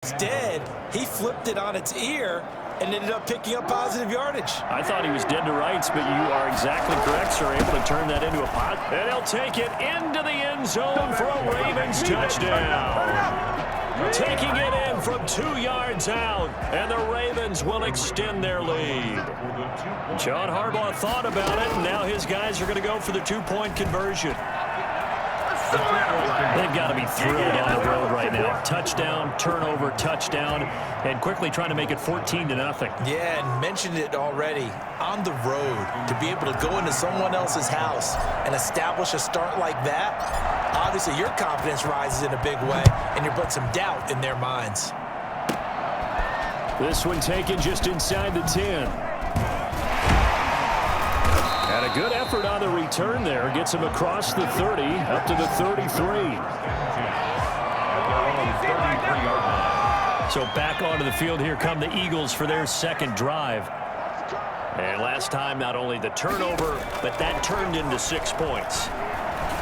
Instead, he flipped it on its ear and ended up picking up positive yardage. I thought he was dead to rights, but you are exactly correct, sir. Able to turn that into a pot. And he'll take it into the end zone for a Ravens touchdown. Taking it in from 2 yards out, and the Ravens will extend their lead. John Harbaugh thought about it, and now his guys are going to go for the 2-point conversion. They've got to be thrilled on the road right now. Touchdown, turnover, touchdown, and quickly trying to make it 14-0. Yeah, and mentioned it already. On the road, to be able to go into someone else's house and establish a start like that, obviously your confidence rises in a big way, and you put some doubt in their minds. This one taken just inside the 10. And a good effort on the return there. Gets him across the 30, up to the 33. So back onto the field, here come the Eagles for their second drive. And last time, not only the turnover, but that turned into 6 points.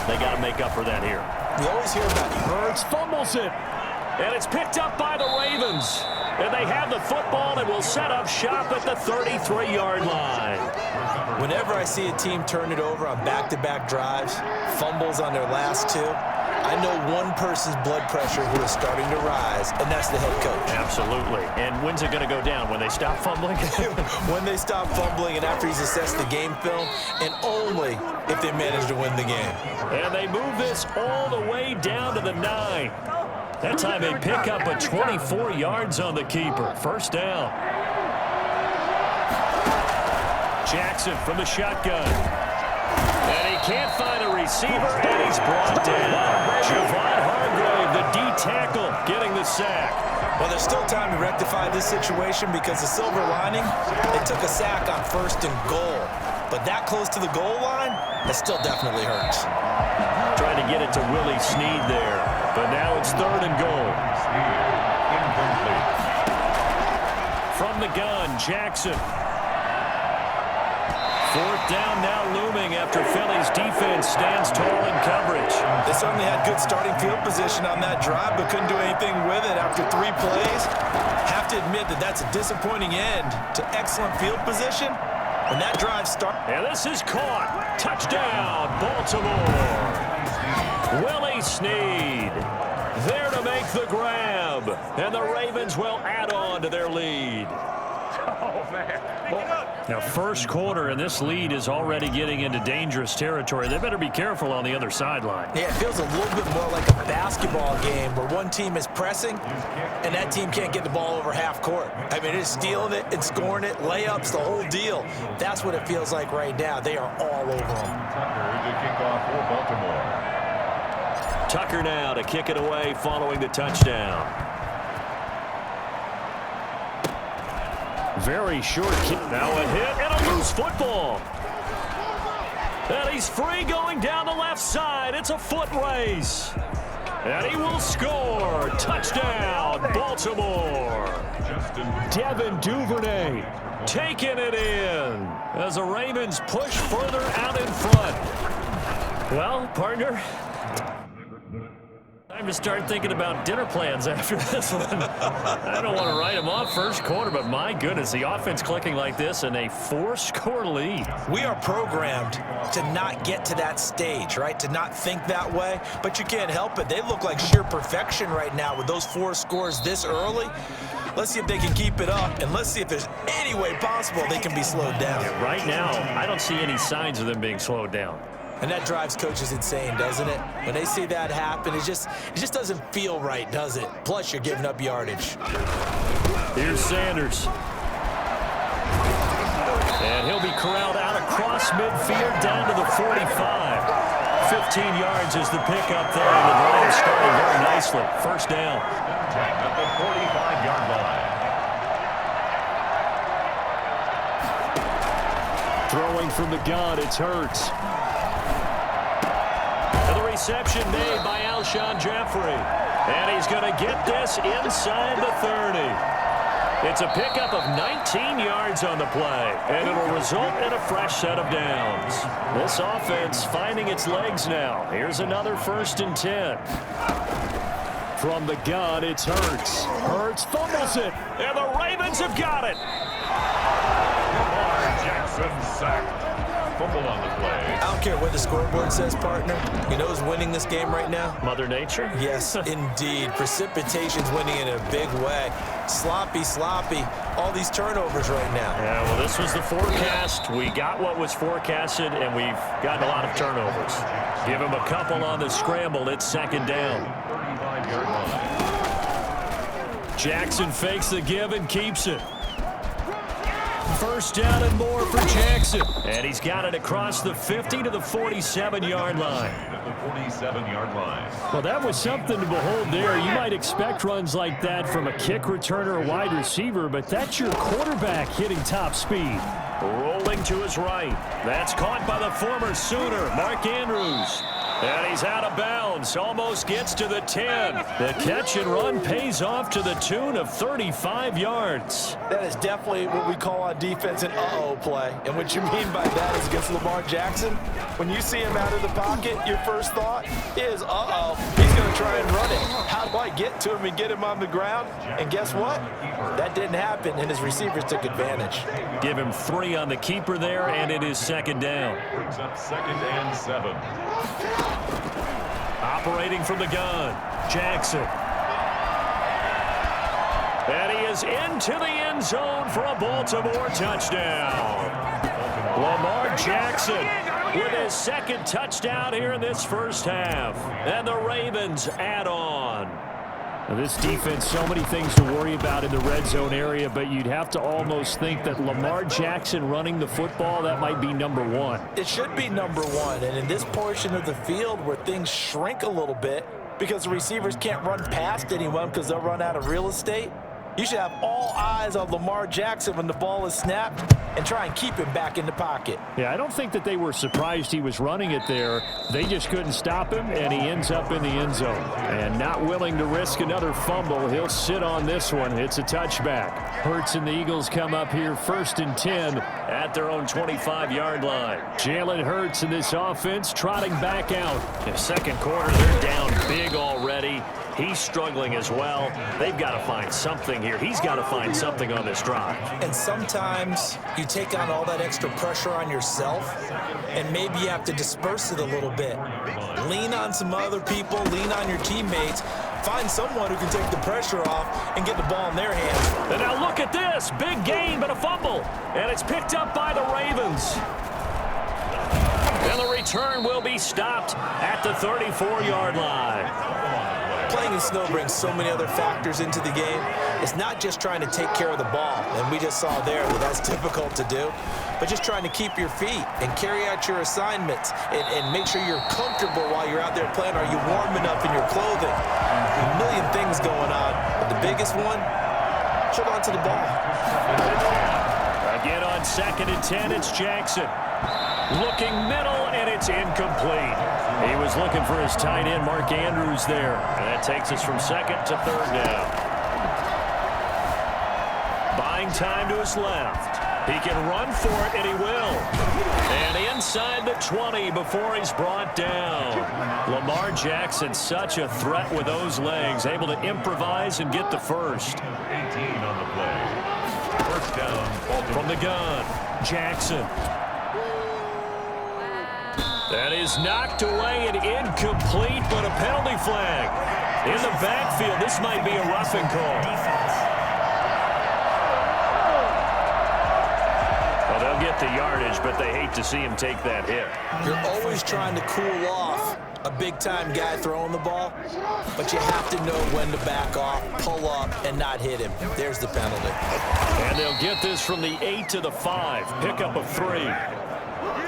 They got to make up for that here. We always hear about Hurts fumbles it. And it's picked up by the Ravens. And they have the football and will set up shop at the 33-yard line. Whenever I see a team turn it over on back-to-back drives, fumbles on their last two, I know one person's blood pressure who is starting to rise, and that's the head coach. Absolutely. And when's it going to go down? When they stop fumbling? When they stop fumbling and after he's assessed the game film, and only if they manage to win the game. And they move this all the way down to the 9. That time they pick up a 24 yards on the keeper. First down. Jackson from the shotgun. And he can't find a receiver, and he's brought down. Javon Hargrave, the D tackle, getting the sack. Well, there's still time to rectify this situation because the silver lining, they took a sack on 1st and goal. But that close to the goal line, that still definitely hurts. Trying to get it to Willie Snead there. But now it's 3rd and goal. From the gun, Jackson. 4th down now looming after Philly's defense stands tall in coverage. They certainly had good starting field position on that drive, but couldn't do anything with it after 3 plays. Have to admit that that's a disappointing end to excellent field position when that drive starts. And this is caught. Touchdown, Baltimore. Willie Snead there to make the grab. And the Ravens will add on to their lead. Oh, man. Now, first quarter, and this lead is already getting into dangerous territory. They better be careful on the other sideline. Yeah, it feels a little bit more like a basketball game where one team is pressing and that team can't get the ball over half court. I mean, it's stealing it and scoring it, layups, the whole deal. That's what it feels like right now. They are all over them. Tucker now to kick it away following the touchdown. Very short kick. Now a hit and a loose football. And he's free going down the left side. It's a foot race. And he will score. Touchdown, Baltimore. Devin Duvernay taking it in as the Ravens push further out in front. Well, partner, time to start thinking about dinner plans after this one. I don't want to write them off first quarter, but my goodness, the offense clicking like this in a 4-score lead. We are programmed to not get to that stage, right? To not think that way, but you can't help it. They look like sheer perfection right now with those 4 scores this early. Let's see if they can keep it up, and let's see if there's any way possible they can be slowed down. Yeah, right now, I don't see any signs of them being slowed down. And that drives coaches insane, doesn't it? When they see that happen, it just doesn't feel right, does it? Plus, you're giving up yardage. Here's Sanders. And he'll be corralled out across midfield down to the 45. 15 yards is the pickup there, and the drive is starting very nicely. First down. At the 45-yard line. Throwing from the gun, it's Hurts. Reception made by Alshon Jeffrey. And he's going to get this inside the 30. It's a pickup of 19 yards on the play, and it'll result in a fresh set of downs. This offense finding its legs now. Here's another 1st and 10. From the gun, it's Hurts. Hurts fumbles it, and the Ravens have got it. Lamar Jackson sacked. Fumble on the play. I don't care what the scoreboard says, partner. You know who's winning this game right now? Mother Nature? Yes, indeed. Precipitation's winning in a big way. Sloppy. All these turnovers right now. Yeah, well, this was the forecast. We got what was forecasted, and we've gotten a lot of turnovers. Give him a couple on the scramble. It's second down. 35-yard line. Jackson fakes the give and keeps it. First down and more for Jackson. And he's got it across the 50 to the 47-yard line. At the 47-yard line. Well, that was something to behold there. You might expect runs like that from a kick returner or wide receiver, but that's your quarterback hitting top speed. Rolling to his right. That's caught by the former Sooner, Mark Andrews. And he's out of bounds. Almost gets to the 10. The catch and run pays off to the tune of 35 yards. That is definitely what we call on defense an uh-oh play. And what you mean by that is against Lamar Jackson, when you see him out of the pocket, your first thought is, uh-oh, he's going to try and run it. How do I get to him and get him on the ground? And guess what? That didn't happen, and his receivers took advantage. Give him 3 on the keeper there, and it is second down. Brings up 2nd and 7. Operating from the gun, Jackson. And he is into the end zone for a Baltimore touchdown. Lamar Jackson with his second touchdown here in this first half. And the Ravens add on. Now, this defense, so many things to worry about in the red zone area, but you'd have to almost think that Lamar Jackson running the football, that might be number one. It should be number one, and in this portion of the field where things shrink a little bit because the receivers can't run past anyone because they'll run out of real estate, you should have all eyes on Lamar Jackson when the ball is snapped and try and keep him back in the pocket. Yeah, I don't think that they were surprised he was running it there. They just couldn't stop him, and he ends up in the end zone. And not willing to risk another fumble, he'll sit on this one. It's a touchback. Hurts and the Eagles come up here 1st and 10 at their own 25-yard line. Jalen Hurts and this offense trotting back out. In the second quarter, they're down big already. He's struggling as well. They've got to find something here. He's got to find something on this drive. And sometimes you take on all that extra pressure on yourself, and maybe you have to disperse it a little bit. Lean on some other people, lean on your teammates, find someone who can take the pressure off and get the ball in their hands. And now look at this. Big gain, but a fumble. And it's picked up by the Ravens. And the return will be stopped at the 34-yard line. Playing in snow brings so many other factors into the game. It's not just trying to take care of the ball, and we just saw there that that's difficult to do, but just trying to keep your feet and carry out your assignments and make sure you're comfortable while you're out there playing. Are you warm enough in your clothing? A million things going on, but the biggest one, hold on to the ball. Again on 2nd and 10, it's Jackson. Looking middle, and it's incomplete. He was looking for his tight end, Mark Andrews, there. And that takes us from 2nd to 3rd down. Buying time to his left. He can run for it, and he will. And inside the 20 before he's brought down. Lamar Jackson, such a threat with those legs, able to improvise and get the first. 18 on the play. First down. From the gun, Jackson. That is knocked away and incomplete, but a penalty flag. In the backfield, this might be a roughing call. Well, they'll get the yardage, but they hate to see him take that hit. You're always trying to cool off a big-time guy throwing the ball, but you have to know when to back off, pull up, and not hit him. There's the penalty. And they'll get this from the 8 to the 5. Pickup of 3.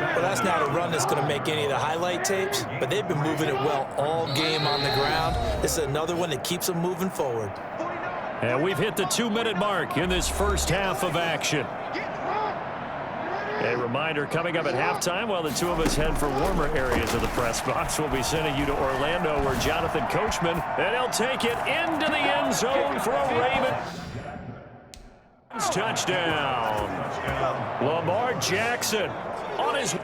Well, that's not a run that's going to make any of the highlight tapes, but they've been moving it well all game on the ground. This is another one that keeps them moving forward. And we've hit the 2-minute mark in this first half of action. A reminder, coming up at halftime, while the two of us head for warmer areas of the press box, we'll be sending you to Orlando, where Jonathan Coachman, and he'll take it into the end zone for a Ravens touchdown. Lamar Jackson on his...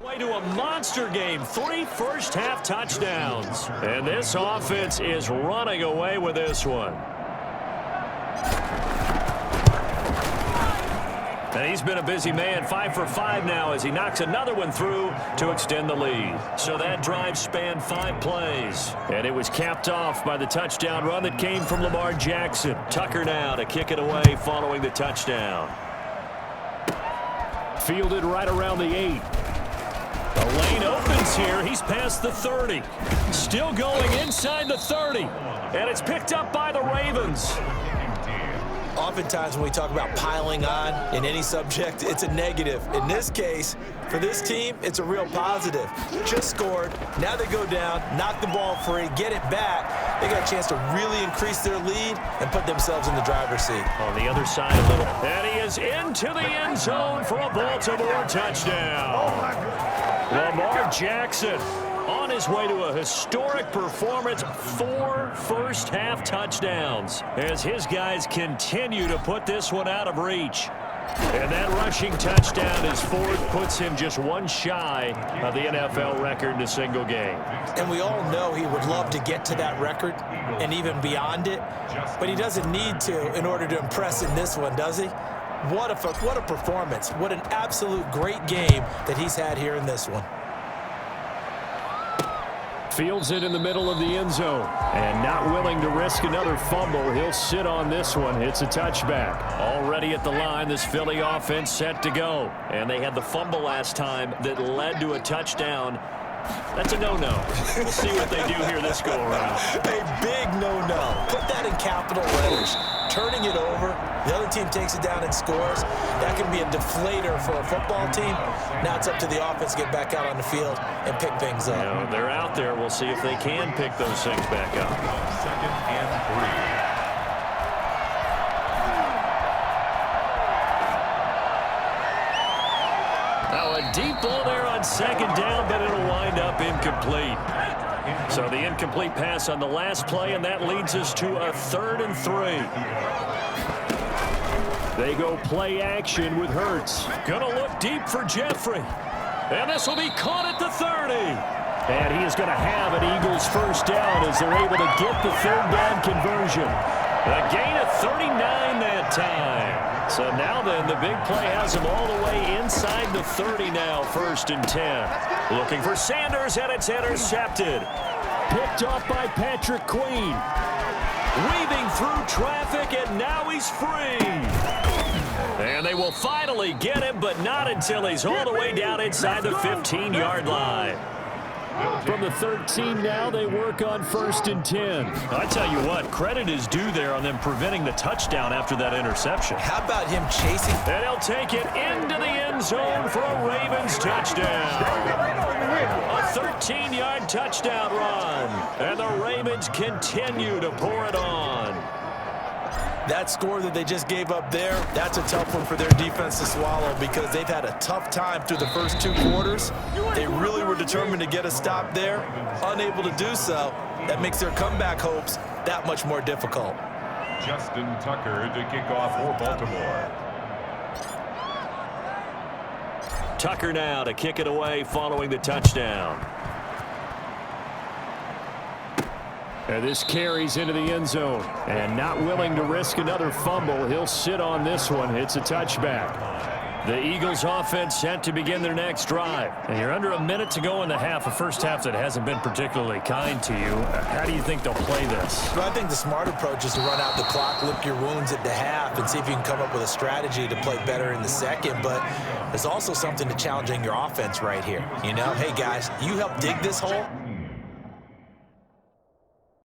Way to a monster game. 3 first-half touchdowns. And this offense is running away with this one. And he's been a busy man, 5 for 5 now as he knocks another one through to extend the lead. So that drive spanned 5 plays. And it was capped off by the touchdown run that came from Lamar Jackson. Tucker now to kick it away following the touchdown. Fielded right around the 8. The lane opens here. He's past the 30. Still going inside the 30. And it's picked up by the Ravens. Oftentimes when we talk about piling on in any subject, it's a negative. In this case, for this team, it's a real positive. Just scored. Now they go down, knock the ball free, get it back. They got a chance to really increase their lead and put themselves in the driver's seat. On the other side a little. And he is into the end zone for a Baltimore touchdown. Lamar Jackson on his way to a historic performance, 4 first-half touchdowns as his guys continue to put this one out of reach. And that rushing touchdown is fourth, puts him just one shy of the NFL record in a single game. And we all know he would love to get to that record and even beyond it, but he doesn't need to in order to impress in this one, does he? What a performance. What an absolute great game that he's had here in this one. Fields it in the middle of the end zone. And not willing to risk another fumble. He'll sit on this one. It's a touchback. Already at the line, this Philly offense set to go. And they had the fumble last time that led to a touchdown. That's a no-no. We'll see what they do here this go-around. A big no-no. Put that in capital letters. Turning it over, the other team takes it down and scores. That can be a deflator for a football team. Now it's up to the offense to get back out on the field and pick things up. You know, they're out there. We'll see if they can pick those things back up. 2nd and 3. Now a deep ball there on 2nd down, but it'll wind up incomplete. So the incomplete pass on the last play, and that leads us to a 3rd and 3. They go play action with Hurts. Gonna look deep for Jeffrey. And this will be caught at the 30. And he is going to have an Eagles first down as they're able to get the 3rd down conversion. A gain of 39 that time. So now then, the big play has him all the way inside the 30 now, 1st and 10. Looking for Sanders, and it's intercepted. Picked off by Patrick Queen. Weaving through traffic, and now he's free. And they will finally get him, but not until he's all the way down inside the 15-yard line. From the 13 now, they work on 1st and 10. I tell you what, credit is due there on them preventing the touchdown after that interception. How about him chasing? And he'll take it into the end zone for a Ravens touchdown. A 13-yard touchdown run. And the Ravens continue to pour it on. That score that they just gave up there, that's a tough one for their defense to swallow because they've had a tough time through the first 2 quarters. They really were determined to get a stop there, unable to do so. That makes their comeback hopes that much more difficult. Justin Tucker to kick off for Baltimore. Tucker now to kick it away following the touchdown. And this carries into the end zone. And not willing to risk another fumble, he'll sit on this one. It's a touchback. The Eagles offense set to begin their next drive. And you're under a minute to go in the half, a first half that hasn't been particularly kind to you. How do you think they'll play this? Well, I think the smart approach is to run out the clock, lick your wounds at the half, and see if you can come up with a strategy to play better in the second. But there's also something to challenging your offense right here. You know, hey, guys, you help dig this hole.